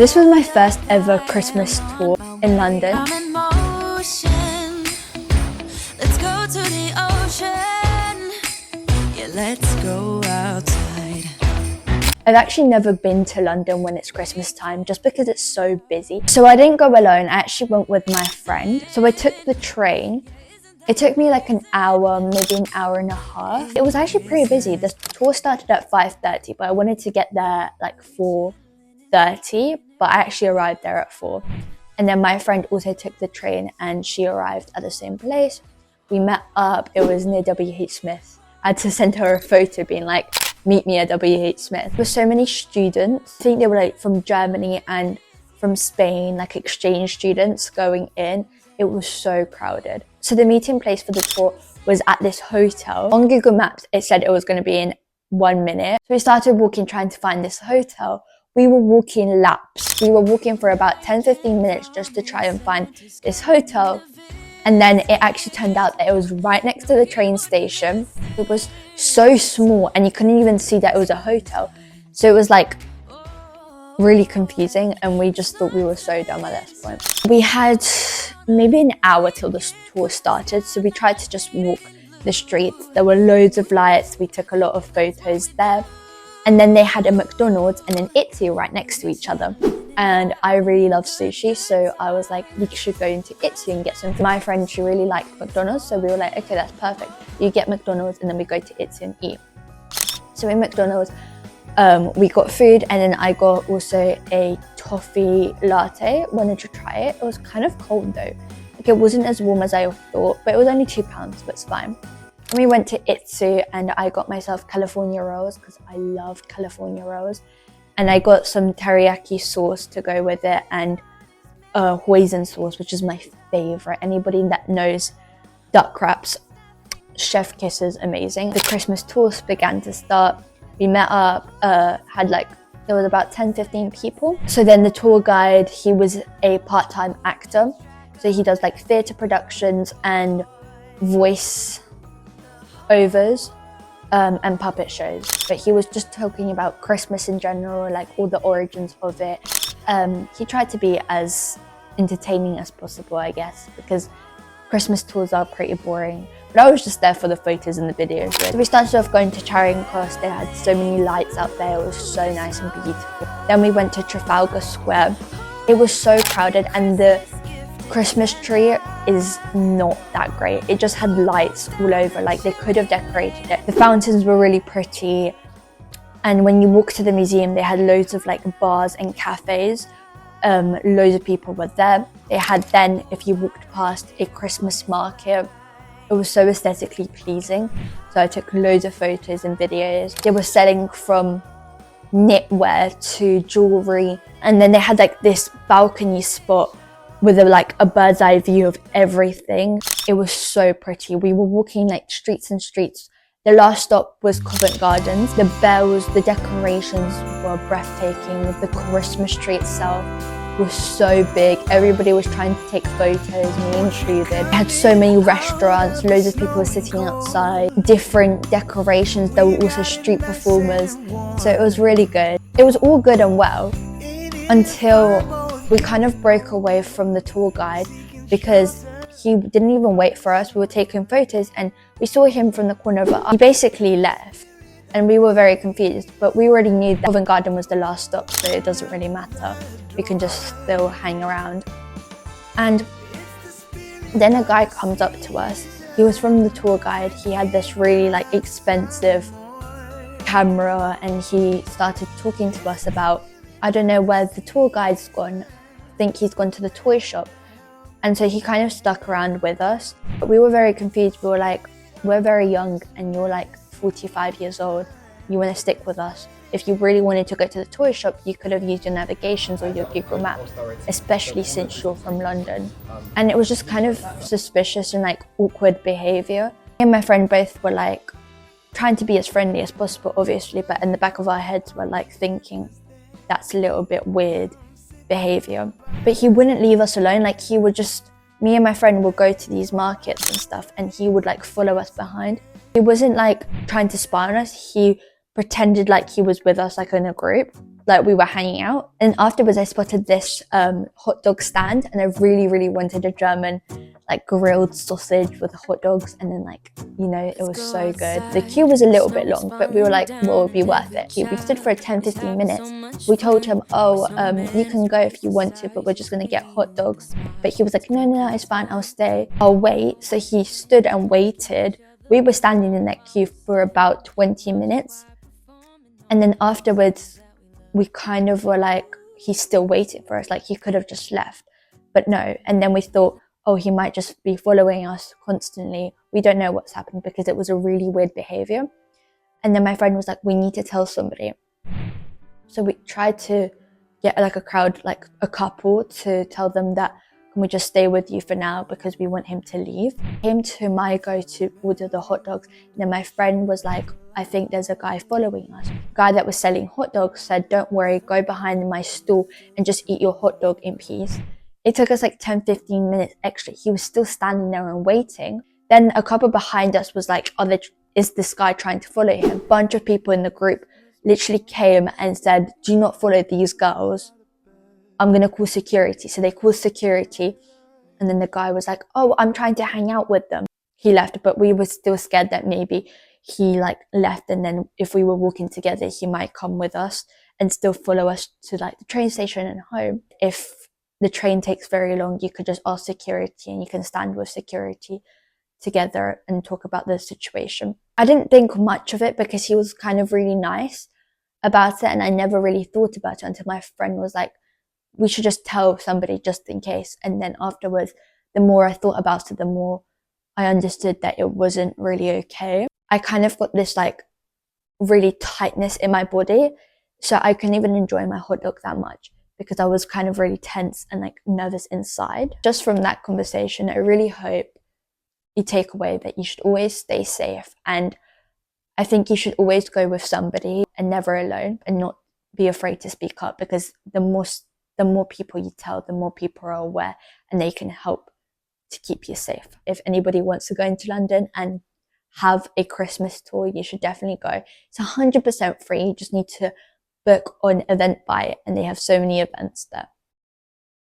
This was my first ever Christmas tour in London. Let's go to the ocean. Yeah, let's go outside. I've actually never been to London when it's Christmas time just because it's so busy. So I didn't go alone, I actually went with my friend. So I took the train. It took me like an hour, maybe an hour and a half. It was actually pretty busy. The tour started at 5:30, but I wanted to get there like 4:30, but I actually arrived there at 4. And then my friend also took the train and she arrived at the same place. We met up, it was near WH Smith. I had to send her a photo being like, meet me at WH Smith. There were so many students. I think they were like from Germany and from Spain, like exchange students going in. It was so crowded. So the meeting place for the tour was at this hotel. On Google Maps, it said it was going to be in 1 minute. So we started walking, trying to find this hotel. We were walking laps. We were walking for about 10-15 minutes just to try and find this hotel. And then it actually turned out that it was right next to the train station. It was so small and you couldn't even see that it was a hotel. So it was like really confusing and we just thought we were so dumb at this point. We had maybe an hour till the tour started, so we tried to just walk the streets. There were loads of lights. We took a lot of photos there. And then they had a McDonald's and an Itzy right next to each other. And I really love sushi, so I was like, we should go into Itzy and get something. My friend, she really liked McDonald's, so we were like, okay, that's perfect. You get McDonald's and then we go to Itzy and eat. So in McDonald's, we got food and then I got also a toffee latte. Wanted to try it. It was kind of cold though. Like it wasn't as warm as I thought, but it was only £2, but it's fine. And we went to Itzy and I got myself California rolls because I love California rolls. And I got some teriyaki sauce to go with it and hoisin sauce, which is my favorite. Anybody that knows duck wraps, chef kiss is amazing. The Christmas tours began to start. We met up, there was about 10-15 people. So then the tour guide, he was a part-time actor. So he does like theatre productions and voice overs and puppet shows. But he was just talking about Christmas in general, like all the origins of it. He tried to be as entertaining as possible, I guess, because Christmas tours are pretty boring. But I was just there for the photos and the videos. So we started off going to Charing Cross. They had so many lights out there. It was so nice and beautiful. Then we went to Trafalgar Square. It was so crowded and the Christmas tree is not that great. It just had lights all over, like they could have decorated it. The fountains were really pretty. And when you walk to the museum, they had loads of like bars and cafes. Loads of people were there. They had then, if you walked past, a Christmas market. It was so aesthetically pleasing. So I took loads of photos and videos. They were selling from knitwear to jewelry. And then they had like this balcony spot with a bird's eye view of everything. It was so pretty. We were walking like streets and streets. The last stop was Covent Garden. The bells, the decorations were breathtaking. The Christmas tree itself was so big. Everybody was trying to take photos, me included. It had so many restaurants, loads of people were sitting outside, different decorations. There were also street performers. So it was really good. It was all good and well until we kind of broke away from the tour guide because he didn't even wait for us. We were taking photos and we saw him from the corner of our eye. He basically left and we were very confused, but we already knew that Covent Garden was the last stop, so it doesn't really matter. We can just still hang around. And then a guy comes up to us. He was from the tour guide. He had this really like expensive camera and he started talking to us about, I don't know where the tour guide's gone. I think he's gone to the toy shop. And so he kind of stuck around with us. But we were very confused. We were like, we're very young and you're like 45 years old. You want to stick with us. If you really wanted to go to the toy shop, you could have used your navigations or your Google Maps, especially since you're from London. And it was just kind of suspicious and like awkward behavior. Me and my friend both were like trying to be as friendly as possible, obviously, but in the back of our heads we're like thinking that's a little bit weird behavior. But he wouldn't leave us alone. Like he would just, me and my friend would go to these markets and stuff and he would like follow us behind. He wasn't like trying to spy on us. He pretended like he was with us, like in a group. like we were hanging out, and afterwards I spotted this hot dog stand, and I really wanted a German like grilled sausage with hot dogs, and then like, you know, it was so good. The queue was a little bit long, but we were like, well, it would be worth it. We stood for 10-15 minutes. We told him, oh, you can go if you want to, but we're just gonna get hot dogs. But he was like, no, it's fine, I'll stay, I'll wait. So he stood and waited. We were standing in that queue for about 20 minutes, and then afterwards we kind of were like, he's still waiting for us, like he could have just left, but no. And then we thought, oh, he might just be following us constantly. We don't know what's happened, because it was a really weird behavior. And then my friend was like, we need to tell somebody. So we tried to get like a crowd, like a couple, to tell them that, can we just stay with you for now because we want him to leave. Came to my go to order the hot dogs, and then my friend was like, I think there's a guy following us. The guy that was selling hot dogs said, don't worry, go behind my stall and just eat your hot dog in peace. It took us like 10-15 minutes extra. He was still standing there and waiting. Then a couple behind us was like, is this guy trying to follow him? A bunch of people in the group literally came and said, do not follow these girls, I'm gonna call security. So they called security, and then the guy was like, oh, I'm trying to hang out with them. He left, but we were still scared that maybe he like left, and then if we were walking together, he might come with us and still follow us to like the train station and home. If the train takes very long, you could just ask security, and you can stand with security together and talk about the situation. I didn't think much of it because he was kind of really nice about it, and I never really thought about it until my friend was like, we should just tell somebody just in case. And then afterwards, the more I thought about it, the more I understood that it wasn't really okay. I kind of got this like really tightness in my body, so I couldn't even enjoy my hot dog that much because I was kind of really tense and like nervous inside. Just from that conversation, I really hope you take away that you should always stay safe, and I think you should always go with somebody and never alone, and not be afraid to speak up, because the more people you tell, the more people are aware, and they can help to keep you safe. If anybody wants to go into London and have a Christmas tour, you should definitely go. It's 100% free. You just need to book on Eventbrite, and they have so many events there.